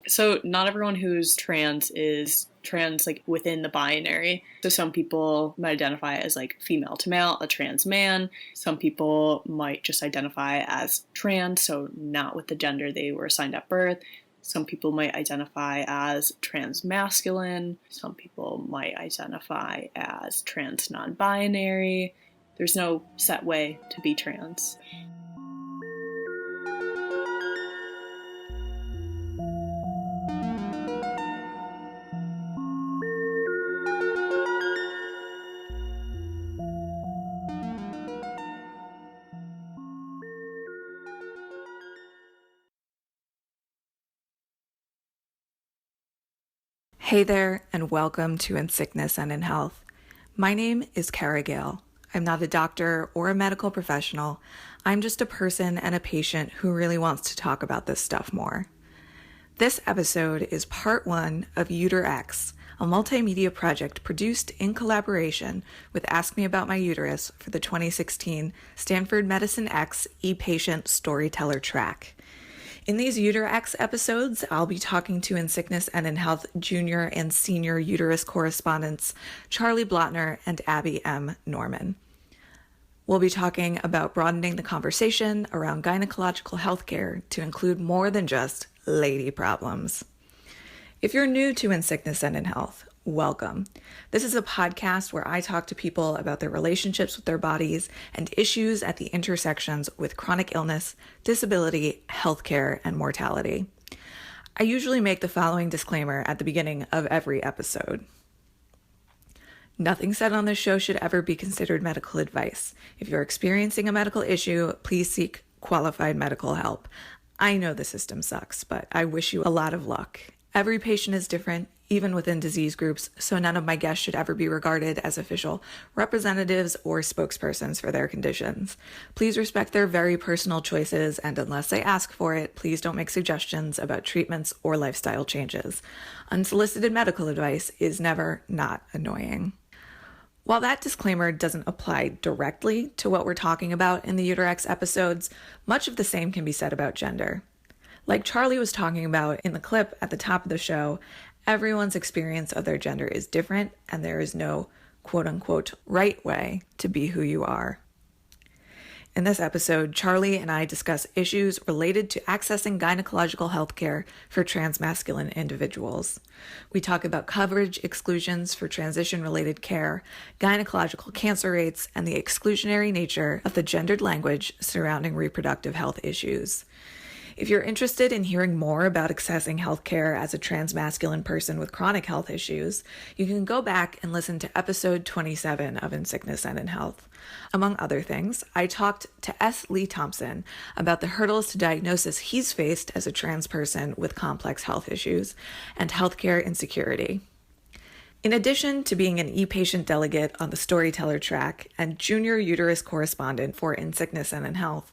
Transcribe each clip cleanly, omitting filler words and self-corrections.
So not everyone who's trans is trans like within the binary. So some people might identify as like female to male, a trans man. Some people might just identify as trans, so not with the gender they were assigned at birth. Some people might identify as transmasculine. Some people might identify as trans non-binary. There's no set way to be trans. Hey there, and welcome to In Sickness and in Health. My name is Cara. I'm not a doctor or a medical professional. I'm just a person and a patient who really wants to talk about this stuff more. This episode is part 1 of UterX, a multimedia project produced in collaboration with Ask Me About My Uterus for the 2016 Stanford Medicine X ePatient Storyteller Track. In these UterX episodes, I'll be talking to In Sickness and in Health junior and senior uterus correspondents Charlie Blotner and Abby M. Norman. We'll be talking about broadening the conversation around gynecological healthcare to include more than just lady problems. If you're new to In Sickness and in Health, welcome. This is a podcast where I talk to people about their relationships with their bodies and issues at the intersections with chronic illness, disability, healthcare, and mortality. I usually make the following disclaimer at the beginning of every episode. Nothing said on this show should ever be considered medical advice. If you're experiencing a medical issue, please seek qualified medical help. I know the system sucks, but I wish you a lot of luck. Every patient is different, even within disease groups, so none of my guests should ever be regarded as official representatives or spokespersons for their conditions. Please respect their very personal choices, and unless they ask for it, please don't make suggestions about treatments or lifestyle changes. Unsolicited medical advice is never not annoying. While that disclaimer doesn't apply directly to what we're talking about in the UterX episodes, much of the same can be said about gender. Like Charlie was talking about in the clip at the top of the show, everyone's experience of their gender is different, and there is no quote-unquote right way to be who you are. In this episode, Charlie and I discuss issues related to accessing gynecological healthcare for transmasculine individuals. We talk about coverage exclusions for transition-related care, gynecological cancer rates, and the exclusionary nature of the gendered language surrounding reproductive health issues. If you're interested in hearing more about accessing healthcare as a transmasculine person with chronic health issues, you can go back and listen to episode 27 of In Sickness and in Health. Among other things, I talked to S. Lee Thompson about the hurdles to diagnosis he's faced as a trans person with complex health issues and healthcare insecurity. In addition to being an ePatient delegate on the Storyteller Track and junior uterus correspondent for In Sickness and in Health,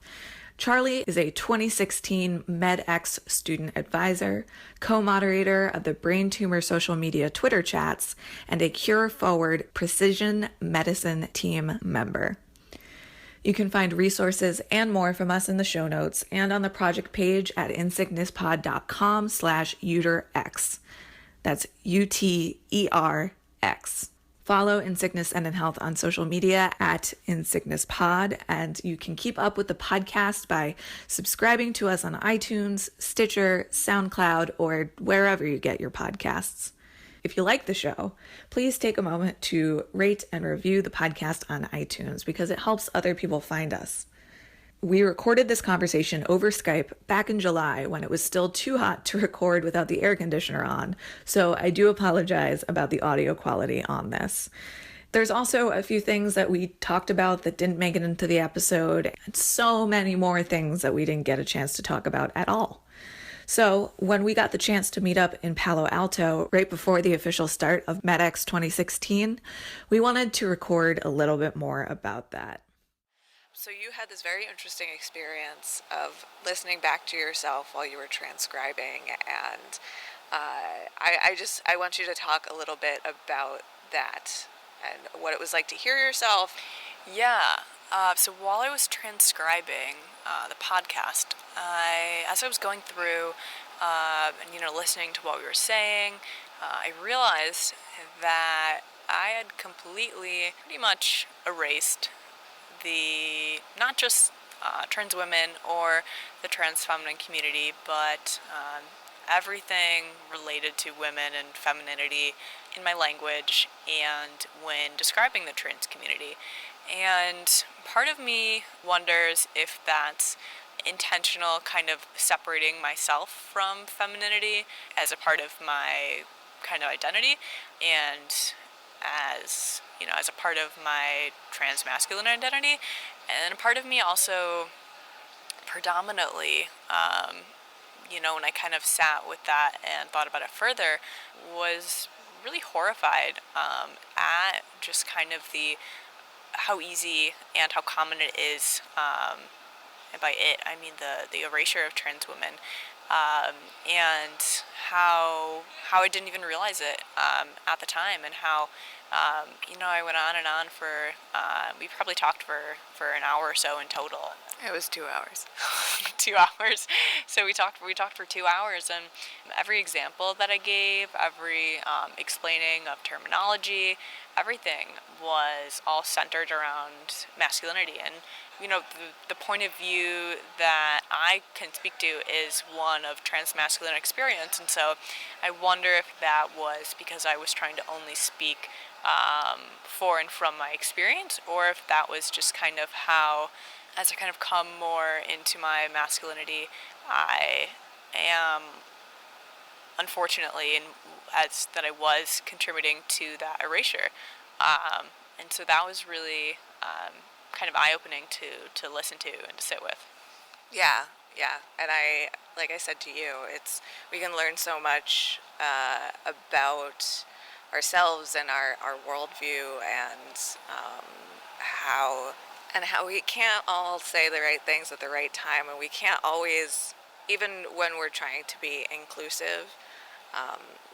Charlie is a 2016 MedX Student Advisor, co-moderator of the Brain Tumor social media Twitter chats, and a Cure Forward Precision Medicine team member. You can find resources and more from us in the show notes and on the project page at insicknesspod.com/UterX. That's UTERX. Follow In Sickness and in Health on social media at InSicknessPod, and you can keep up with the podcast by subscribing to us on iTunes, Stitcher, SoundCloud, or wherever you get your podcasts. If you like the show, please take a moment to rate and review the podcast on iTunes because it helps other people find us. We recorded this conversation over Skype back in July when it was still too hot to record without the air conditioner on, so I do apologize about the audio quality on this. There's also a few things that we talked about that didn't make it into the episode, and so many more things that we didn't get a chance to talk about at all. So when we got the chance to meet up in Palo Alto right before the official start of MedX 2016, we wanted to record a little bit more about that. So you had this very interesting experience of listening back to yourself while you were transcribing, and I want you to talk a little bit about that and what it was like to hear yourself. Yeah. So while I was transcribing the podcast, as I was going through, and listening to what we were saying, I realized that I had completely, pretty much erased the not just trans women or the trans feminine community, but everything related to women and femininity in my language and when describing the trans community. And part of me wonders if that's intentional, kind of separating myself from femininity as a part of my kind of identity, and as a part of my transmasculine identity. And a part of me also predominantly, when I kind of sat with that and thought about it further, was really horrified at just kind of how easy and how common it is, and by it I mean the erasure of trans women, and how I didn't even realize it at the time, and how I went on and on for we probably talked for an hour or so in total. It was 2 hours. 2 hours. So we talked for 2 hours, and every example that I gave, every explaining of terminology, everything was all centered around masculinity. And the point of view that I can speak to is one of transmasculine experience, and so I wonder if that was because I was trying to only speak for and from my experience, or if that was just kind of how, as I kind of come more into my masculinity, I am, unfortunately, and as that I was contributing to that erasure. And so that was really kind of eye-opening to listen to and to sit with. Yeah. And like I said to you, we can learn so much about ourselves and our worldview, and how we can't all say the right things at the right time, and we can't always, even when we're trying to be inclusive,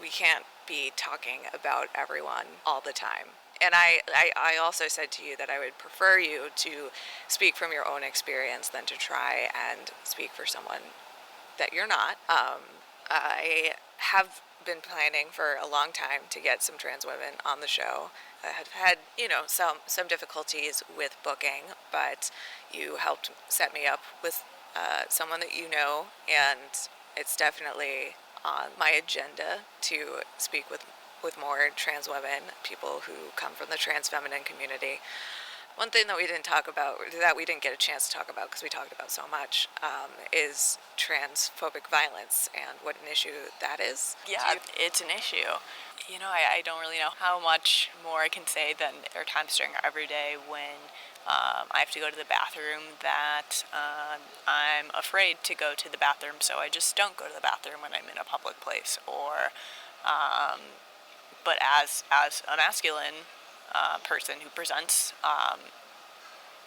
we can't be talking about everyone all the time. And I also said to you that I would prefer you to speak from your own experience than to try and speak for someone that you're not. I have been planning for a long time to get some trans women on the show. I have had, some difficulties with booking, but you helped set me up with someone that you know, and it's definitely on my agenda to speak with more trans women, people who come from the trans feminine community. One thing that we didn't get a chance to talk about, because we talked about so much, is transphobic violence and what an issue that is. Yeah, it's an issue. I don't really know how much more I can say than there are times during our everyday when I have to go to the bathroom that I'm afraid to go to the bathroom, so I just don't go to the bathroom when I'm in a public place. Or, but as a masculine person who presents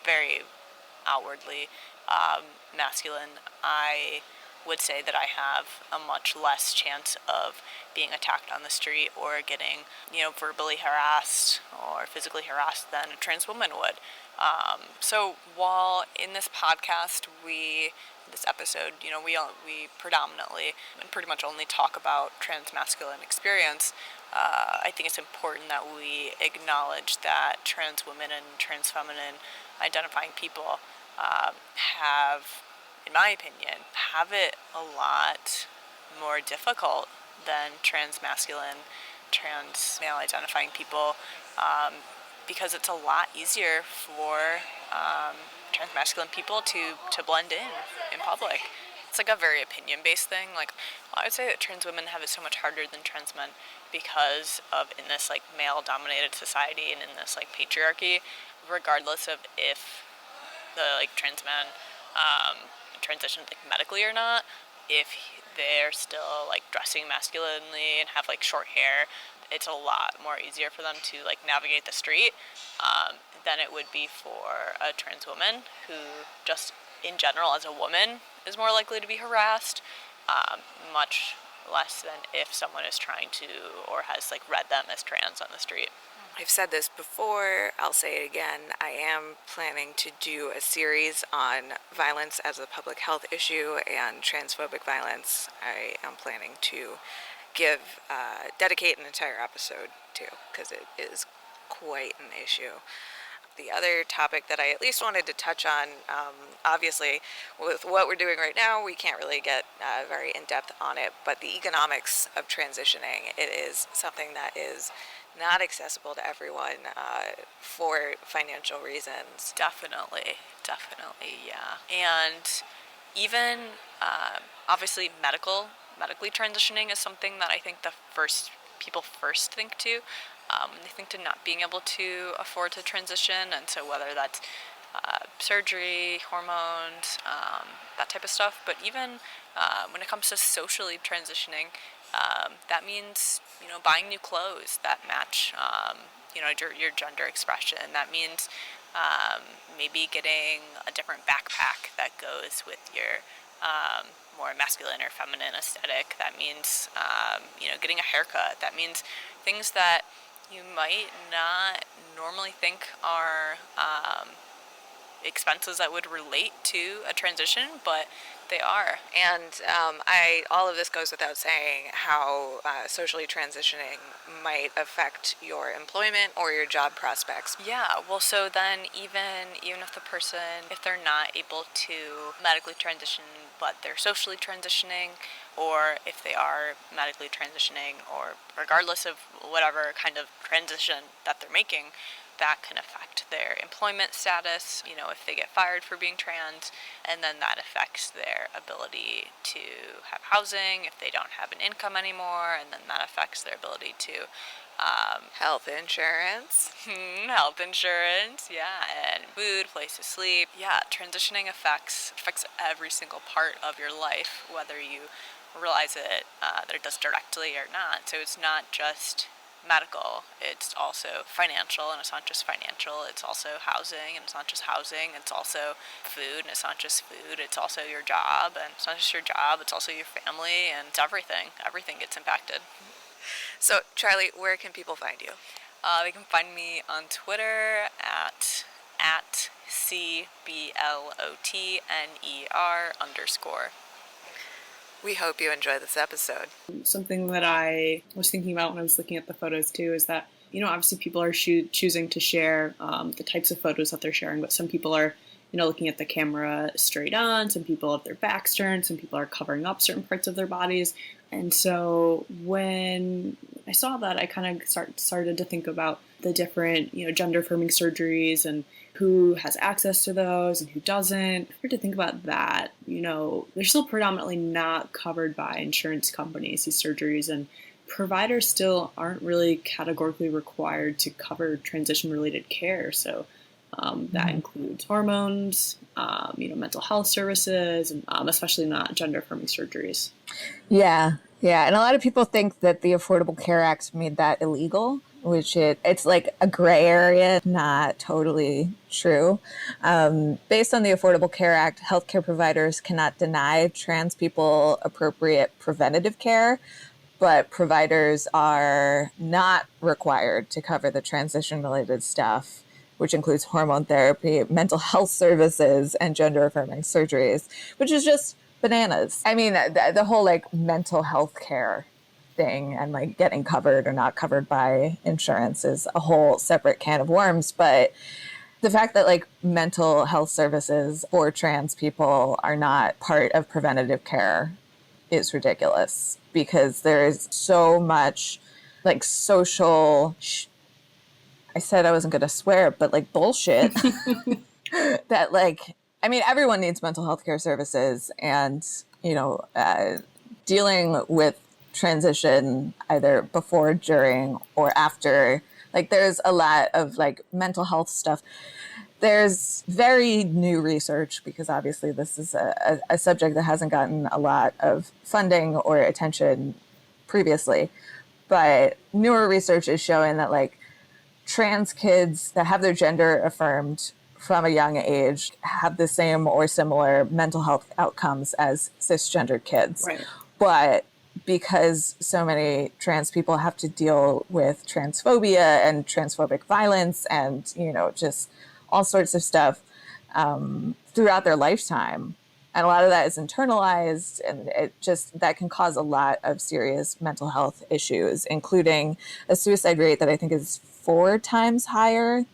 very outwardly masculine, I would say that I have a much less chance of being attacked on the street or getting, verbally harassed or physically harassed than a trans woman would. So while in this podcast, this episode, we predominantly and pretty much only talk about transmasculine experience, I think it's important that we acknowledge that trans women and trans feminine identifying people in my opinion, have it a lot more difficult than transmasculine, trans male identifying people, because it's a lot easier for transmasculine people to blend in public. It's like a very opinion-based thing. Like, I would say that trans women have it so much harder than trans men because of, in this like male-dominated society and in this like patriarchy, regardless of if the like trans men transition like medically or not, if they're still like dressing masculinely and have like short hair, it's a lot more easier for them to like navigate the street than it would be for a trans woman who just in general as a woman is more likely to be harassed, much less than if someone is trying to or has like read them as trans on the street. I've said this before, I'll say it again. I am planning to do a series on violence as a public health issue and transphobic violence. I am planning to dedicate an entire episode to, because it is quite an issue. The other topic that I at least wanted to touch on, obviously with what we're doing right now, we can't really get very in-depth on it, but the economics of transitioning, it is something that is not accessible to everyone for financial reasons. Definitely, yeah. And even obviously medically transitioning is something that I think people first think to. They think to not being able to afford to transition, and so whether that's surgery, hormones, that type of stuff. But even when it comes to socially transitioning, that means buying new clothes that match your gender expression. That means maybe getting a different backpack that goes with your more masculine or feminine aesthetic. That means getting a haircut. That means things that you might not normally think are expenses that would relate to a transition, but they are. And all of this goes without saying how socially transitioning might affect your employment or your job prospects. Yeah, well, so then even if the person, if they're not able to medically transition, but they're socially transitioning, or if they are medically transitioning, or regardless of whatever kind of transition that they're making, that can affect their employment status, if they get fired for being trans, and then that affects their ability to have housing if they don't have an income anymore, and then that affects their ability to health insurance. Health insurance, yeah, and food, place to sleep. Yeah, transitioning affects every single part of your life, whether you realize it, that it does directly or not. So it's not just medical, it's also financial, and it's not just financial, it's also housing, and it's not just housing, it's also food, and it's not just food, it's also your job, and it's not just your job, it's also your family, and it's everything gets impacted. So Charlie, where can people find you? They can find me on Twitter at CBLOTNER_. We hope you enjoy this episode. Something that I was thinking about when I was looking at the photos too is that, obviously people are choosing to share the types of photos that they're sharing, but some people are, looking at the camera straight on, some people have their backs turned, some people are covering up certain parts of their bodies. And so when I saw that, I kind of started to think about the different, gender-affirming surgeries and who has access to those and who doesn't. I started to think about that. They're still predominantly not covered by insurance companies, these surgeries, and providers still aren't really categorically required to cover transition-related care. So that includes hormones, mental health services, and especially not gender-affirming surgeries. Yeah. And a lot of people think that the Affordable Care Act made that illegal, which it's like a gray area, not totally true. Based on the Affordable Care Act, healthcare providers cannot deny trans people appropriate preventative care, but providers are not required to cover the transition-related stuff, which includes hormone therapy, mental health services, and gender-affirming surgeries, which is just bananas. I mean, the whole mental health care thing and getting covered or not covered by insurance is a whole separate can of worms. But the fact that mental health services for trans people are not part of preventative care is ridiculous, because there is so much social I said I wasn't going to swear, but bullshit that everyone needs mental health care services, and, dealing with transition either before, during, or after, there's a lot of mental health stuff. There's very new research, because obviously this is a subject that hasn't gotten a lot of funding or attention previously, but newer research is showing that trans kids that have their gender affirmed from a young age have the same or similar mental health outcomes as cisgendered kids. Right. But because so many trans people have to deal with transphobia and transphobic violence and, just all sorts of stuff throughout their lifetime. And a lot of that is internalized, and that can cause a lot of serious mental health issues, including a suicide rate that I think is 4 times higher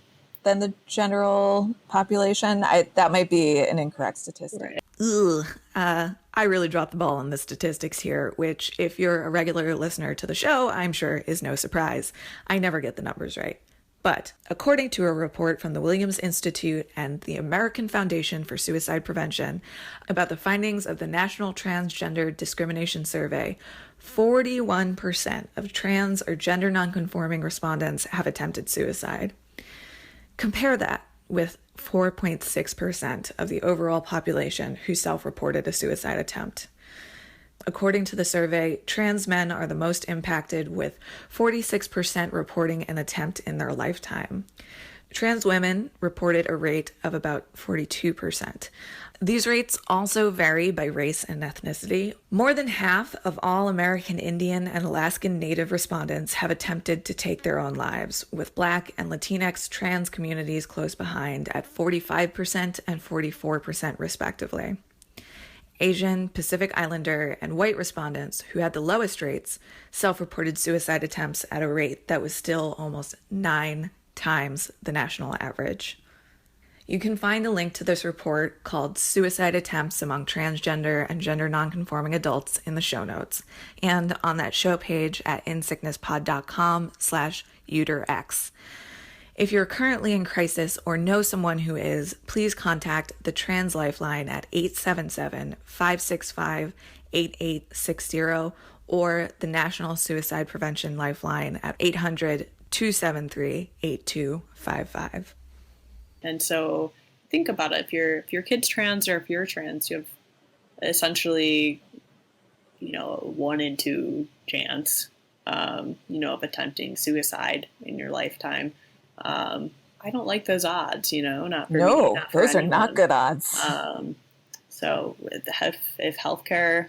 than the general population. That might be an incorrect statistic. Right. I really dropped the ball on the statistics here, which, if you're a regular listener to the show, I'm sure is no surprise. I never get the numbers right. But according to a report from the Williams Institute and the American Foundation for Suicide Prevention about the findings of the National Transgender Discrimination Survey, 41% of trans or gender nonconforming respondents have attempted suicide. Compare that with 4.6% of the overall population who self-reported a suicide attempt. According to the survey, trans men are the most impacted, with 46% reporting an attempt in their lifetime. Trans women reported a rate of about 42%. These rates also vary by race and ethnicity. More than half of all American Indian and Alaskan Native respondents have attempted to take their own lives, with Black and Latinx trans communities close behind at 45% and 44% respectively. Asian, Pacific Islander, and white respondents, who had the lowest rates, self-reported suicide attempts at a rate that was still almost 9 times the national average. You can find a link to this report called Suicide Attempts Among Transgender and Gender Nonconforming Adults in the show notes, and on that show page at insicknesspod.com/UterX. If you're currently in crisis or know someone who is, please contact the Trans Lifeline at 877-565-8860 or the National Suicide Prevention Lifeline at 800-273-8255. And so think about it. If your kid's trans or if you're trans, you have essentially, 1 in 2 chance, of attempting suicide in your lifetime. I don't like those odds, not for me. Not for those anyone. are not good odds. So if healthcare,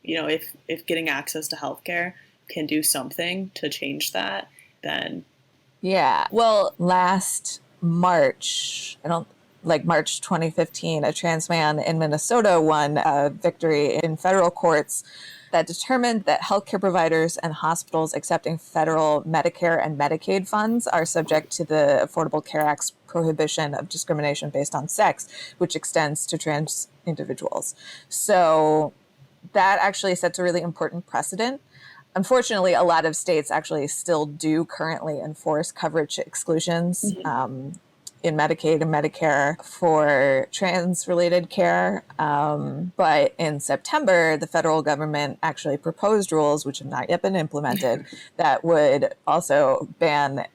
if getting access to healthcare can do something to change that, then. Yeah. Well, last March, March 2015, a trans man in Minnesota won a victory in federal courts that determined that healthcare providers and hospitals accepting federal Medicare and Medicaid funds are subject to the Affordable Care Act's prohibition of discrimination based on sex, which extends to trans individuals. So that actually sets a really important precedent. Unfortunately, a lot of states actually still do currently enforce coverage exclusions in Medicaid and Medicare for trans-related care. But in September, the federal government actually proposed rules, which have not yet been implemented, that would also ban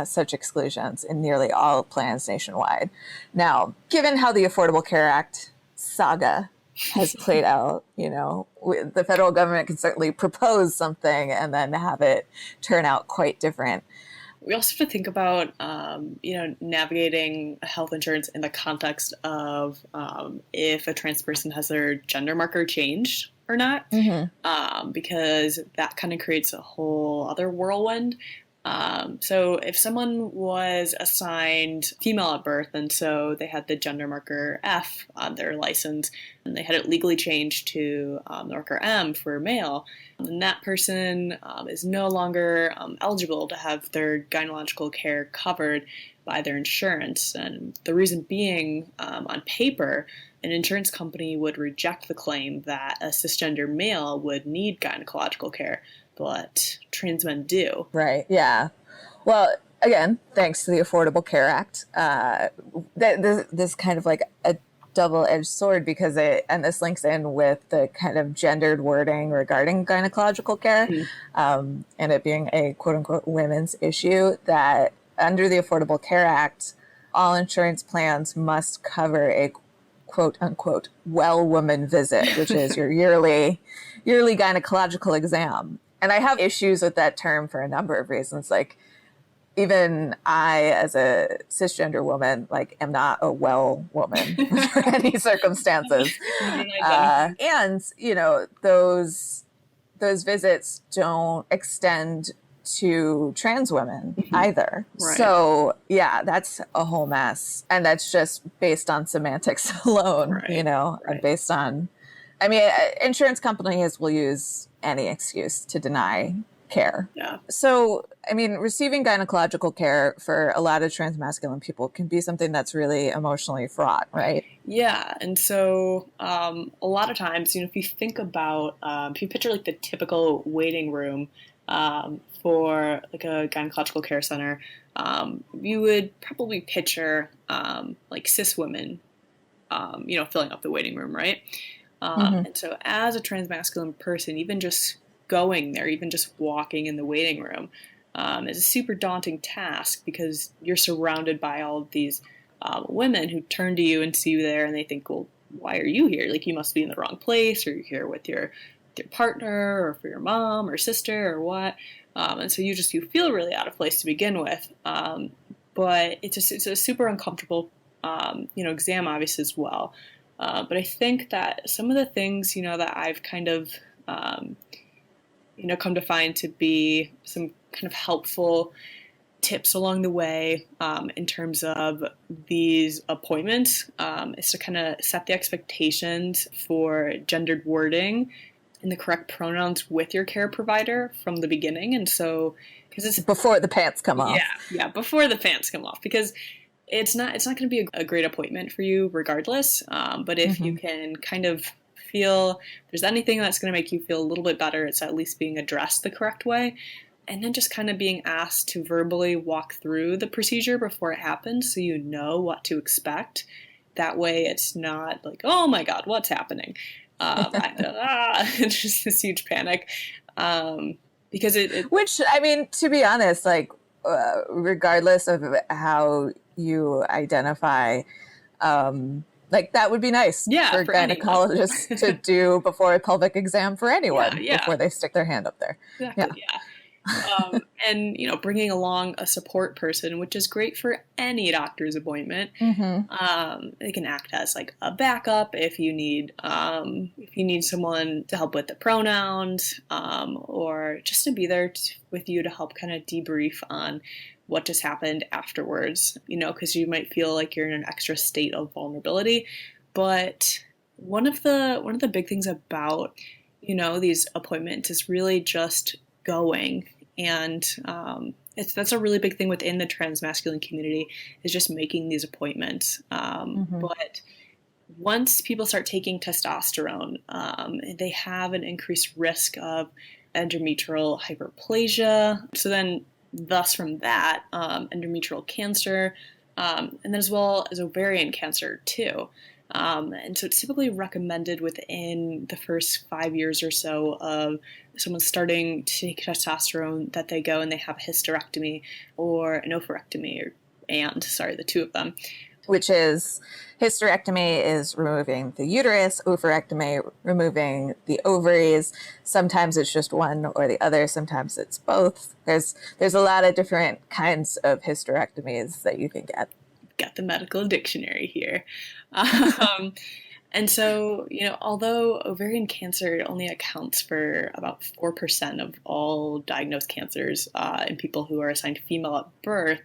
such exclusions in nearly all plans nationwide. Now, given how the Affordable Care Act saga has played out, the federal government can certainly propose something and then have it turn out quite different. We also have to think about, navigating health insurance in the context of if a trans person has their gender marker changed or not, because that kind of creates a whole other whirlwind. So if someone was assigned female at birth and so they had the gender marker F on their license and they had it legally changed to the marker M for male, then that person is no longer eligible to have their gynecological care covered by their insurance. And the reason being, on paper, an insurance company would reject the claim that a cisgender male would need gynecological care, but trans men do. Right, yeah. Well, again, thanks to the Affordable Care Act, this kind of like a double-edged sword because this links in with the kind of gendered wording regarding gynecological care and it being a quote-unquote women's issue, that under the Affordable Care Act, all insurance plans must cover a quote-unquote well woman visit, which is your yearly gynecological exam. And I have issues with that term for a number of reasons. Like, even I, as a cisgender woman, am not a well woman under any circumstances. And, those those visits don't extend to trans women either. Right. So yeah, that's a whole mess. And that's just based on semantics alone, Right. and based on, insurance companies will use any excuse to deny care. Yeah. So, receiving gynecological care for a lot of transmasculine people can be something that's really emotionally fraught, right? Yeah, and so a lot of times, if you think about, if you picture like the typical waiting room for like a gynecological care center, you would probably picture like cis women, filling up the waiting room, right? And so as a transmasculine person, even just going there, even just walking in the waiting room, is a super daunting task because you're surrounded by all of these women who turn to you and see you there and they think, well, why are you here? Like, you must be in the wrong place, or you're here with your partner, or for your mom or sister, or what. And so you feel really out of place to begin with. But it's a super uncomfortable, exam, obviously, as well. But I think that some of the things, that I've kind of, come to find to be some kind of helpful tips along the way in terms of these appointments is to kind of set the expectations for gendered wording and the correct pronouns with your care provider from the beginning. And so, because it's before the pants come off. Yeah, before the pants come off, because it's not going to be a great appointment for you regardless. But if you can kind of feel there's anything that's going to make you feel a little bit better, it's at least being addressed the correct way. And then just kind of being asked to verbally walk through the procedure before it happens so you know what to expect. That way it's not like, oh my God, what's happening? It's just this huge panic. Because which, to be honest, like, regardless of how you identify, like, that would be nice for gynecologists to do before a pelvic exam for anyone before they stick their hand up there. Exactly, yeah. And, bringing along a support person, which is great for any doctor's appointment. They can act as like a backup if you need someone to help with the pronouns, or just to be there with you to help kind of debrief on what just happened afterwards, because you might feel like you're in an extra state of vulnerability. But one of the big things about, these appointments is really just going. And that's a really big thing within the transmasculine community, is just making these appointments. But once people start taking testosterone, they have an increased risk of endometrial hyperplasia. So then, thus from that, endometrial cancer, and then as well as ovarian cancer too. And so it's typically recommended within the first 5 years or so of someone starting to take testosterone that they go and they have a hysterectomy or an oophorectomy, the two of them. Which is, hysterectomy is removing the uterus, oophorectomy removing the ovaries. Sometimes it's just one or the other. Sometimes it's both. There's a lot of different kinds of hysterectomies that you can get. Got the medical dictionary here. And so, although ovarian cancer only accounts for about 4% of all diagnosed cancers in people who are assigned female at birth,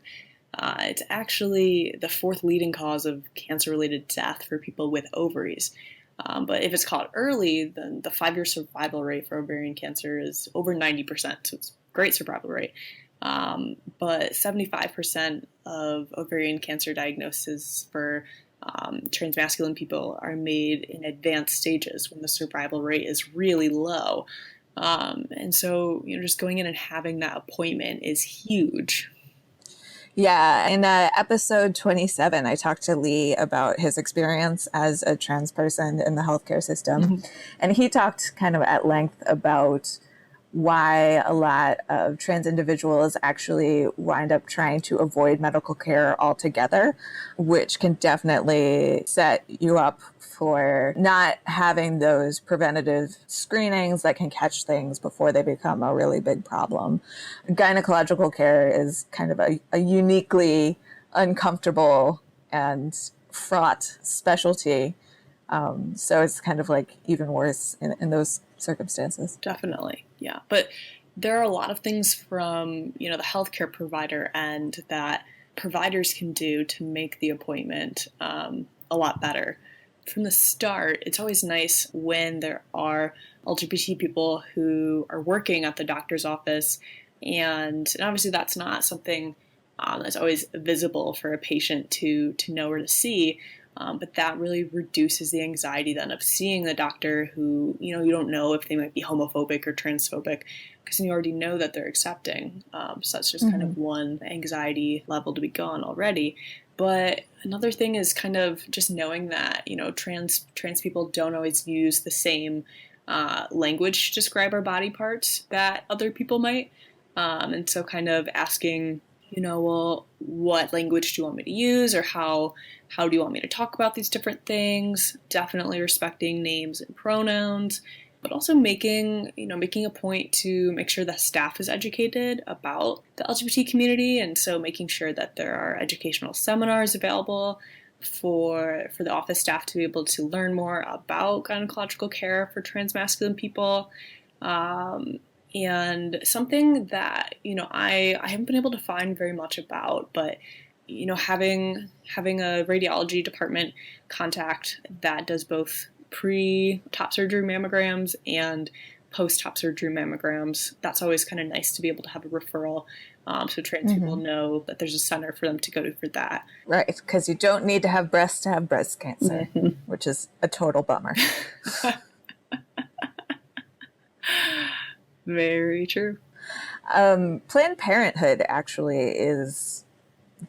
it's actually the fourth leading cause of cancer-related death for people with ovaries. But if it's caught early, then the 5-year survival rate for ovarian cancer is over 90%, so it's a great survival rate. But 75% of ovarian cancer diagnoses for transmasculine people are made in advanced stages when the survival rate is really low. And so, just going in and having that appointment is huge. Yeah, in episode 27, I talked to Lee about his experience as a trans person in the healthcare system. And he talked kind of at length about why a lot of trans individuals actually wind up trying to avoid medical care altogether, which can definitely set you up for not having those preventative screenings that can catch things before they become a really big problem. Gynecological care is kind of a uniquely uncomfortable and fraught specialty So it's kind of like even worse in those circumstances. Definitely. Yeah. But there are a lot of things from, the healthcare provider end that providers can do to make the appointment a lot better. From the start, it's always nice when there are LGBT people who are working at the doctor's office, and obviously that's not something that's always visible for a patient to know or to see. But that really reduces the anxiety then of seeing the doctor who, you don't know if they might be homophobic or transphobic, because you already know that they're accepting. So that's just kind of one anxiety level to be gone already. But another thing is kind of just knowing that, trans people don't always use the same language to describe our body parts that other people might. And so kind of asking, well, what language do you want me to use, or how do you want me to talk about these different things? Definitely respecting names and pronouns, but also making a point to make sure the staff is educated about the LGBT community. And so making sure that there are educational seminars available for the office staff to be able to learn more about gynecological care for transmasculine people. And something that, I haven't been able to find very much about, but, having a radiology department contact that does both pre-top surgery mammograms and post-top surgery mammograms, that's always kind of nice to be able to have a referral, so trans people know that there's a center for them to go to for that. Right, because you don't need to have breast cancer, which is a total bummer. Very true. Planned Parenthood actually is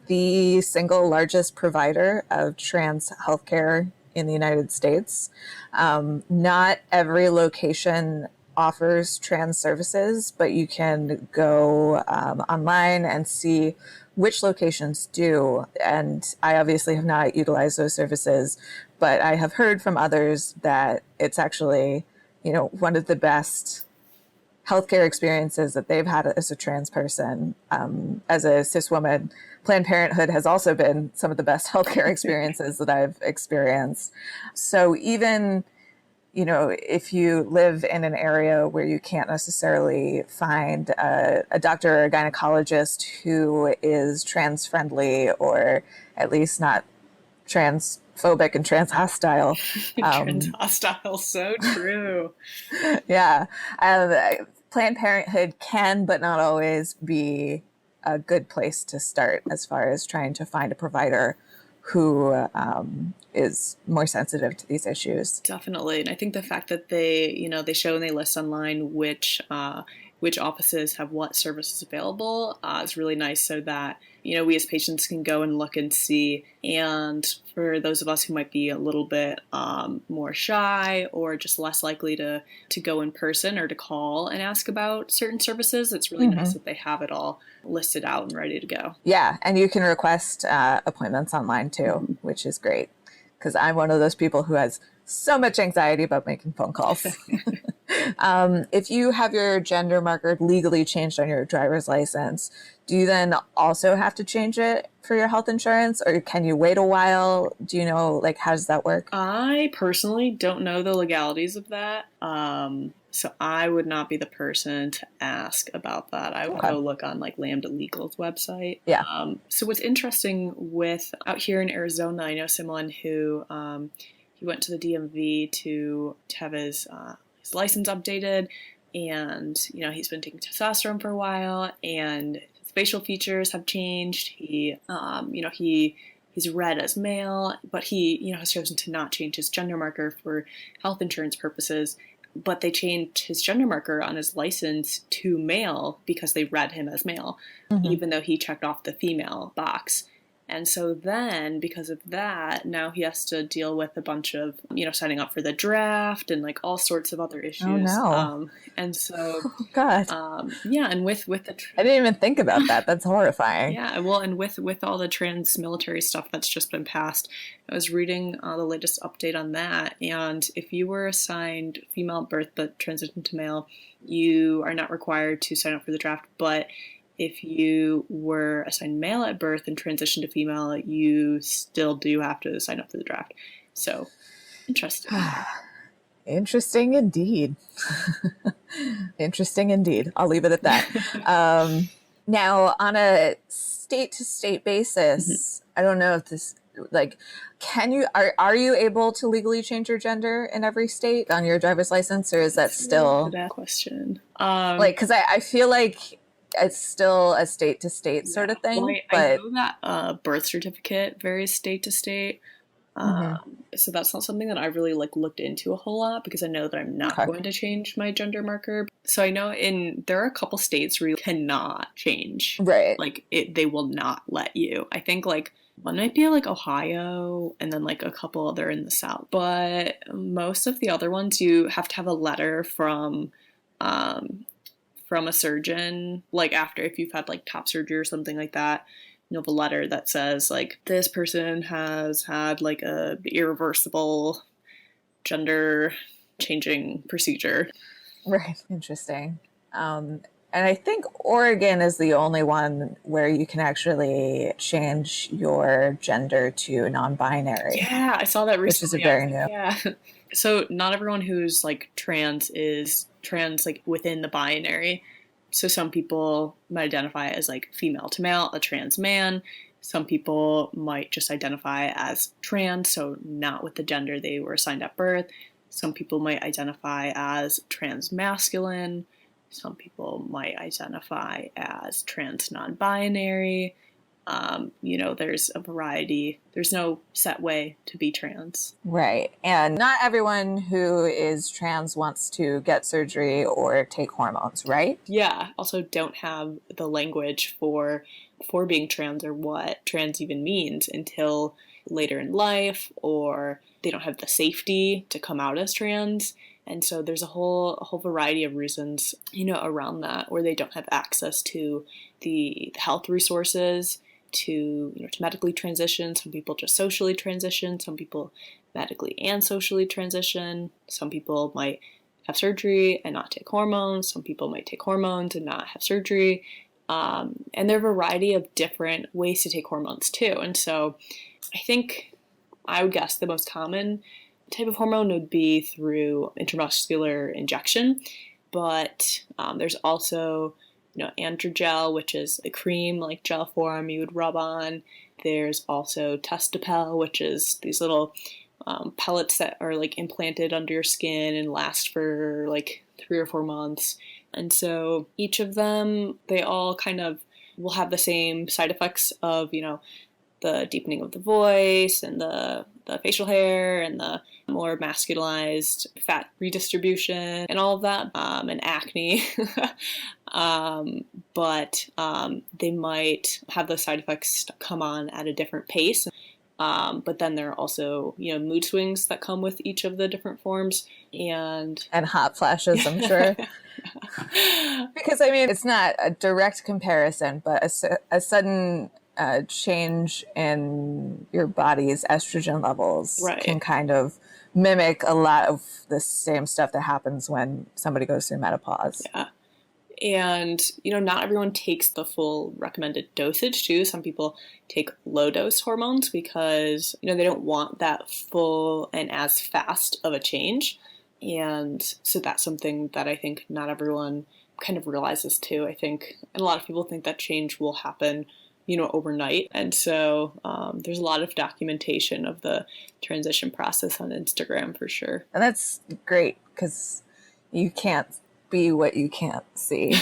the single largest provider of trans healthcare in the United States. Not every location offers trans services, but you can go online and see which locations do. And I obviously have not utilized those services, but I have heard from others that it's actually, one of the best healthcare experiences that they've had as a trans person. As a cis woman, Planned Parenthood has also been some of the best healthcare experiences that I've experienced. So even, if you live in an area where you can't necessarily find a doctor or a gynecologist who is trans friendly, or at least not transphobic and trans hostile. Trans hostile, so true. Yeah. Planned Parenthood can, but not always, be a good place to start as far as trying to find a provider who is more sensitive to these issues. Definitely. And I think the fact that they show and they list online which offices have what services available is really nice, so that, we as patients can go and look and see. And for those of us who might be a little bit more shy, or just less likely to go in person or to call and ask about certain services, it's really nice that they have it all listed out and ready to go. Yeah, and you can request appointments online too, which is great, because I'm one of those people who has so much anxiety about making phone calls. If you have your gender marker legally changed on your driver's license, do you then also have to change it for your health insurance, or can you wait a while? Do you know, how does that work? I personally don't know the legalities of that. So I would not be the person to ask about that. I would go look on Lambda Legal's website. Yeah. So what's interesting with out here in Arizona, I know someone who he went to the DMV to have his license updated, and he's been taking testosterone for a while, and his facial features have changed. He's read as male, but he has chosen to not change his gender marker for health insurance purposes. But they changed his gender marker on his license to male because they read him as male, even though he checked off the female box. And so then, because of that, now he has to deal with a bunch of, signing up for the draft and all sorts of other issues. Oh, no. And so, God. Yeah, and with the I didn't even think about that. That's horrifying. Yeah, well, and with all the trans military stuff that's just been passed, I was reading the latest update on that, and if you were assigned female at birth but transitioned to male, you are not required to sign up for the draft. But if you were assigned male at birth and transitioned to female, you still do have to sign up for the draft. So Interesting. Interesting indeed. Interesting indeed. I'll leave it at that. Now, on a state-to-state basis, I don't know if this, like, are you able to legally change your gender in every state on your driver's license, or is that still that question? Like, because I feel like it's still a state-to-state sort of thing. Well, I know that birth certificate varies state to state. So that's not something that I really looked into a whole lot, because I know that I'm not going to change my gender marker. So I know there are a couple states where you cannot change. Right. They will not let you. I think one might be Ohio, and then a couple other in the South. But most of the other ones, you have to have a letter from a surgeon, after, if you've had top surgery or something like that. You have a letter that says this person has had a irreversible gender changing procedure. Right. Interesting. And I think Oregon is the only one where you can actually change your gender to non-binary. Yeah, I saw that recently. Which is a very new. Yeah. So not everyone who's trans is trans within the binary. So some people might identify as female to male, a trans man. Some people might just identify as trans, so not with the gender they were assigned at birth. Some people might identify as transmasculine. Some people might identify as trans non-binary. There's a variety. There's no set way to be trans. Right. And not everyone who is trans wants to get surgery or take hormones, right? Yeah. Also don't have the language for being trans, or what trans even means, until later in life, or they don't have the safety to come out as trans. And so there's a whole variety of reasons, around that, where they don't have access to the health resources to medically transition. Some people just socially transition. Some people medically and socially transition. Some people might have surgery and not take hormones. Some people might take hormones and not have surgery. And there are a variety of different ways to take hormones too. And so I would guess the most common type of hormone would be through intramuscular injection. But there's also androgel, which is a cream gel form you would rub on. There's also Testapel, which is these little pellets that are implanted under your skin and last for 3 or 4 months. And so each of them, they all kind of will have the same side effects of the deepening of the voice and the facial hair and the more masculinized fat redistribution and all of that, and acne. But they might have those side effects come on at a different pace. But then there are also, mood swings that come with each of the different forms, and hot flashes, I'm sure. Because it's not a direct comparison, but a sudden change in your body's estrogen levels can kind of mimic a lot of the same stuff that happens when somebody goes through menopause. Yeah. And, not everyone takes the full recommended dosage too. Some people take low dose hormones because, they don't want that full and as fast of a change. And so that's something that I think not everyone kind of realizes too. And a lot of people think that change will happen overnight. And so there's a lot of documentation of the transition process on Instagram for sure. And that's great, because you can't be what you can't see,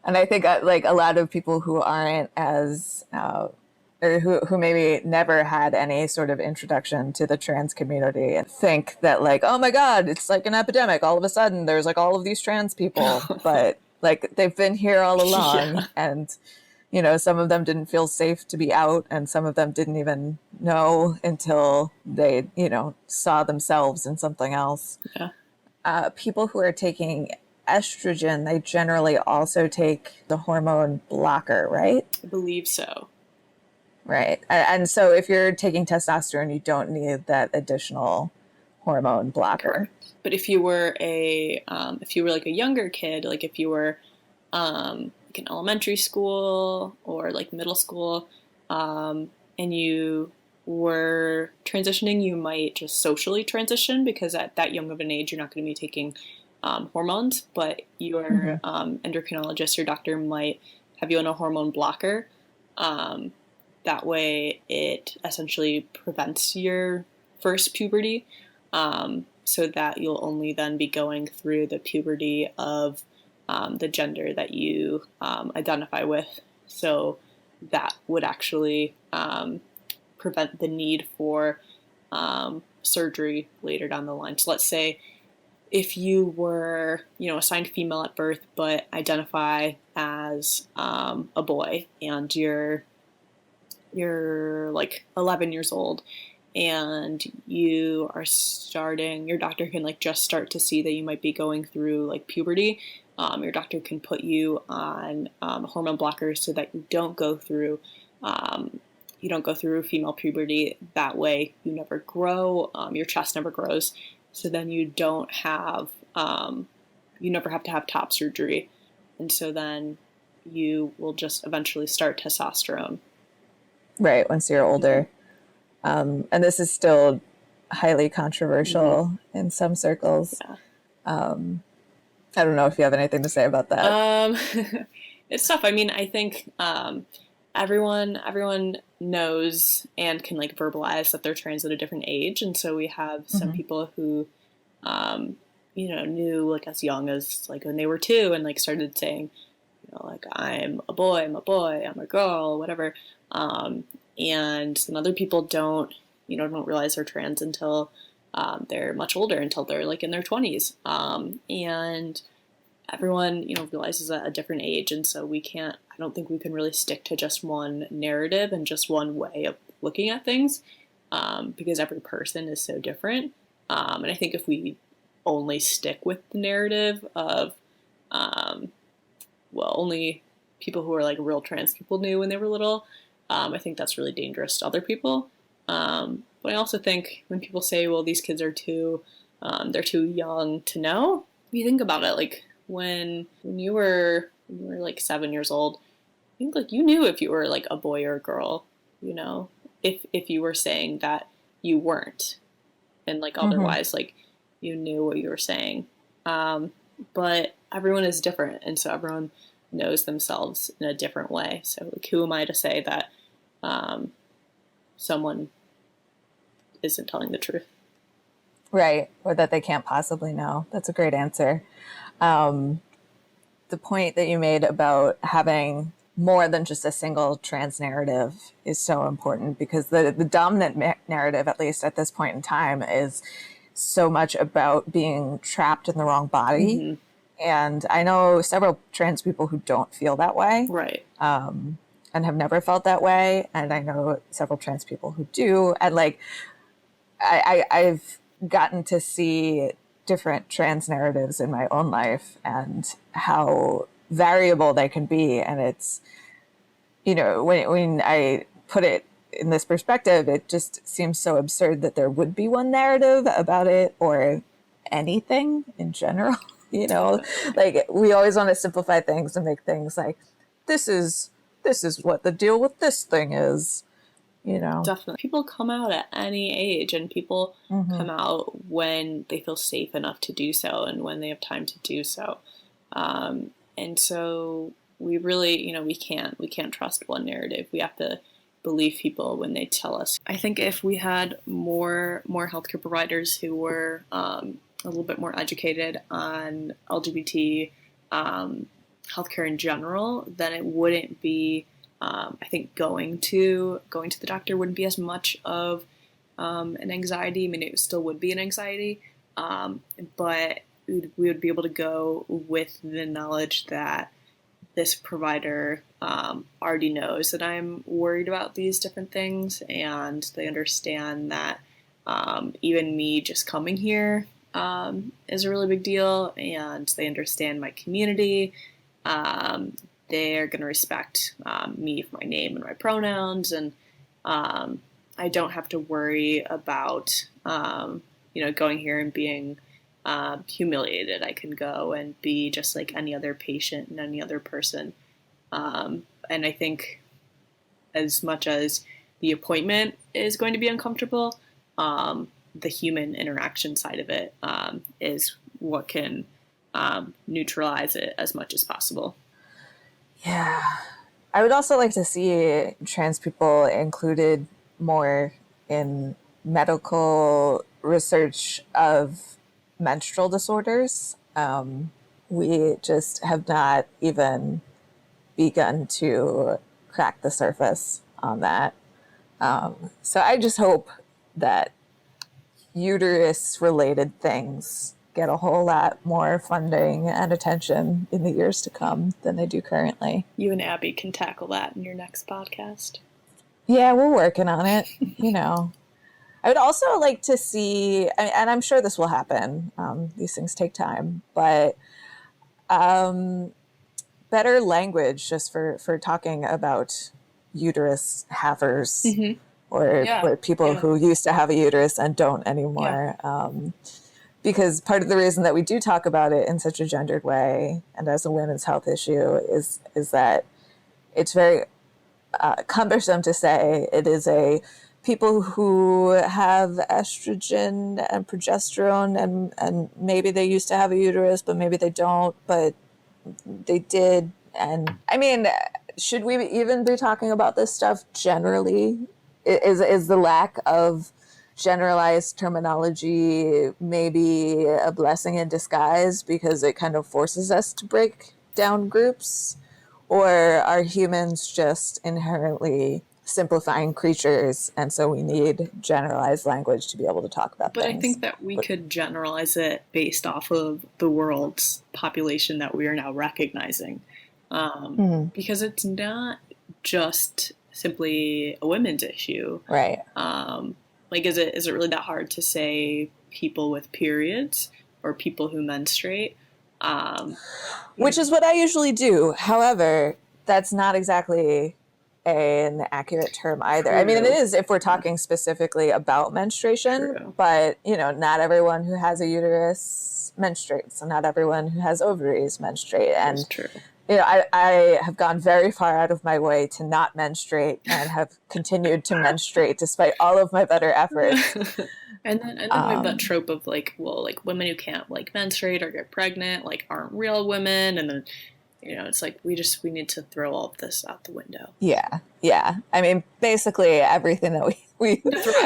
And I think a lot of people who aren't as, or who maybe never had any sort of introduction to the trans community and think that oh my God, it's an epidemic. All of a sudden there's all of these trans people, but they've been here all along. And some of them didn't feel safe to be out, and some of them didn't even know until they, saw themselves in something else. Yeah. People who are taking estrogen, they generally also take the hormone blocker, right? I believe so. Right. And so if you're taking testosterone, you don't need that additional hormone blocker. Correct. But if you were a younger kid, if you were in elementary school or middle school, and you were transitioning, you might just socially transition, because at that young of an age, you're not going to be taking hormones, but your endocrinologist, your doctor, might have you on a hormone blocker. That way it essentially prevents your first puberty, so that you'll only then be going through the puberty of the gender that you identify with. So that would actually prevent the need for surgery later down the line. So let's say if you were, assigned female at birth, but identify as a boy, and you're like 11 years old, and you are your doctor can like just start to see that you might be going through like puberty. Your doctor can put you on hormone blockers so that you don't go through female puberty. That way you never grow, your chest never grows. So then you don't have, you never have to have top surgery. And so then you will just eventually start testosterone. Right, once you're older. And this is still highly controversial in some circles. Yeah. I don't know if you have anything to say about that. It's tough. I mean, I think everyone knows and can like verbalize that they're trans at a different age, and so we have some people who knew like as young as like when they were 2 and like started saying, like I'm a boy, I'm a girl, whatever. And then other people don't realize they're trans until they're much older, until they're like in their 20s. And everyone, realizes at a different age. And so I don't think we can really stick to just one narrative and just one way of looking at things, because every person is so different. And I think if we only stick with the narrative of, only people who are like real trans people knew when they were little, I think that's really dangerous to other people. But I also think when people say, well, these kids are they're too young to know, if you think about it, like when you were like 7 years old, I think like you knew if you were like a boy or a girl, if you were saying that you weren't, and like otherwise, like you knew what you were saying. But everyone is different, and so everyone knows themselves in a different way. So like, who am I to say that someone isn't telling the truth? Right, or that they can't possibly know. That's a great answer. The point that you made about having more than just a single trans narrative is so important, because the dominant narrative, at least at this point in time, is so much about being trapped in the wrong body. And I know several trans people who don't feel that way. Right. And have never felt that way. And I know several trans people who do. And like, I've gotten to see different trans narratives in my own life and how variable they can be. And it's, when I put it in this perspective, it just seems so absurd that there would be one narrative about it, or anything in general. Like we always want to simplify things and make things like, this is what the deal with this thing is. Definitely. People come out at any age, and people come out when they feel safe enough to do so and when they have time to do so. And so we really, we can't trust one narrative. We have to believe people when they tell us. I think if we had more healthcare providers who were a little bit more educated on LGBT healthcare in general, then it wouldn't be, I think going to the doctor wouldn't be as much of an anxiety. I mean, it still would be an anxiety, but we would be able to go with the knowledge that this provider already knows that I'm worried about these different things, and they understand that even me just coming here is a really big deal, and they understand my community. They're going to respect me for my name and my pronouns, and I don't have to worry about going here and being humiliated. I can go and be just like any other patient and any other person. And I think as much as the appointment is going to be uncomfortable. The human interaction side of it is what can neutralize it as much as possible. Yeah. I would also like to see trans people included more in medical research of menstrual disorders. We just have not even begun to crack the surface on that. So I just hope that uterus-related things get a whole lot more funding and attention in the years to come than they do currently. You and Abby can tackle that in your next podcast. Yeah, we're working on it, you know. I would also like to see, and I'm sure this will happen, these things take time, but better language just for talking about uterus havers or people who used to have a uterus and don't anymore. Because part of the reason that we do talk about it in such a gendered way and as a women's health issue is that it's very cumbersome to say it is a people who have estrogen and progesterone and maybe they used to have a uterus, but maybe they don't, but they did. And I mean, should we even be talking about this stuff generally? Is the lack of generalized terminology maybe a blessing in disguise because it kind of forces us to break down groups? Or are humans just inherently simplifying creatures, and so we need generalized language to be able to talk about things? But I think that we could generalize it based off of the world's population that we are now recognizing. Because it's not just simply a women's issue. Right. Like, is it really that hard to say people with periods or people who menstruate? Which is what I usually do. However, that's not exactly an accurate term either. True. I mean, it is if we're talking specifically about menstruation, True. But, you know, not everyone who has a uterus menstruates, and not everyone who has ovaries menstruate. And, that's true. You know, I have gone very far out of my way to not menstruate and have continued to menstruate despite all of my better efforts. And then we have that trope of like, well, like women who can't like menstruate or get pregnant like aren't real women, and then, you know, it's like we need to throw all of this out the window. Yeah. I mean, basically everything that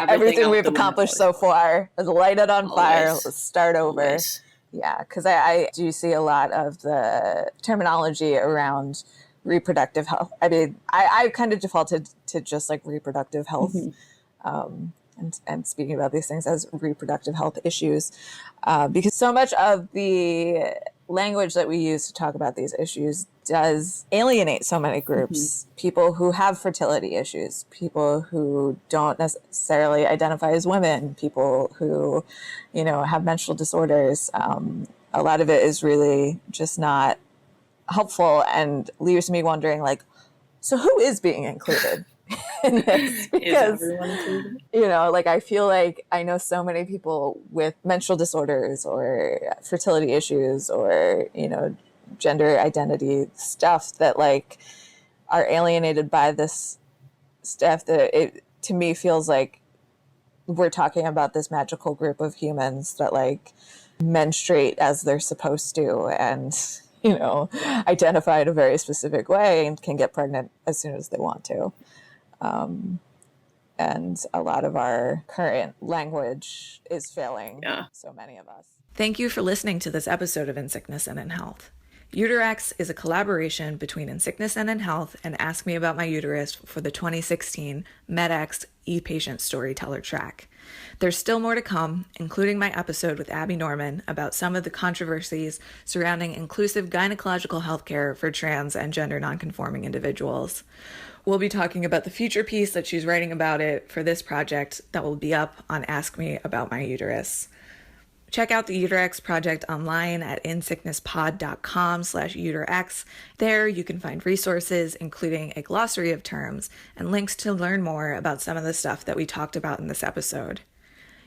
everything we've accomplished so far is light it on fire. Let's start over. Always. Yeah, because I do see a lot of the terminology around reproductive health. I mean, I kind of defaulted to just like reproductive health, and speaking about these things as reproductive health issues, because so much of the language that we use to talk about these issues does alienate so many groups. People who have fertility issues, people who don't necessarily identify as women, people who, you know, have menstrual disorders. A lot of it is really just not helpful and leaves me wondering, like, so who is being included in this? Because, is everyone included? You know, like, I feel like I know so many people with menstrual disorders or fertility issues or, you know, gender identity stuff that like are alienated by this stuff that it to me feels like we're talking about this magical group of humans that like menstruate as they're supposed to and, you know, identify in a very specific way and can get pregnant as soon as they want to. And a lot of our current language is failing so many of us. Thank you for listening to this episode of In Sickness and in Health. UterX is a collaboration between In Sickness and in Health and Ask Me About My Uterus for the 2016 MedX ePatient Storyteller Track. There's still more to come, including my episode with Abby Norman about some of the controversies surrounding inclusive gynecological healthcare for trans and gender nonconforming individuals. We'll be talking about the future piece that she's writing about it for this project that will be up on Ask Me About My Uterus. Check out the UterX project online at insicknesspod.com/UterX. There you can find resources, including a glossary of terms and links to learn more about some of the stuff that we talked about in this episode.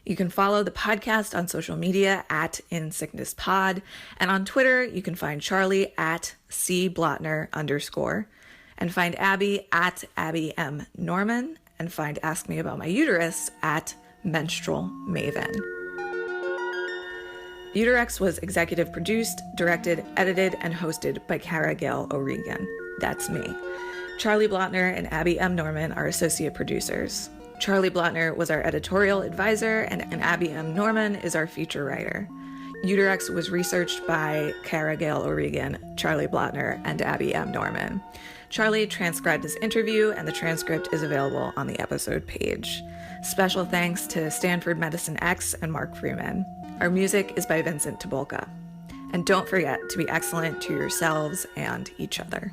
You can follow the podcast on social media at insicknesspod, and on Twitter you can find Charlie at @CBlotner_, and find Abby at Abby M. Norman, and find Ask Me About My Uterus at Menstrual Maven. UterX was executive produced, directed, edited, and hosted by Cara O'Regan. That's me. Charlie Blotner and Abby M. Norman are associate producers. Charlie Blotner was our editorial advisor, and Abby M. Norman is our feature writer. UterX was researched by Cara O'Regan, Charlie Blotner, and Abby M. Norman. Charlie transcribed this interview, and the transcript is available on the episode page. Special thanks to Stanford Medicine X and Mark Freeman. Our music is by Vincent Tobolka. And don't forget to be excellent to yourselves and each other.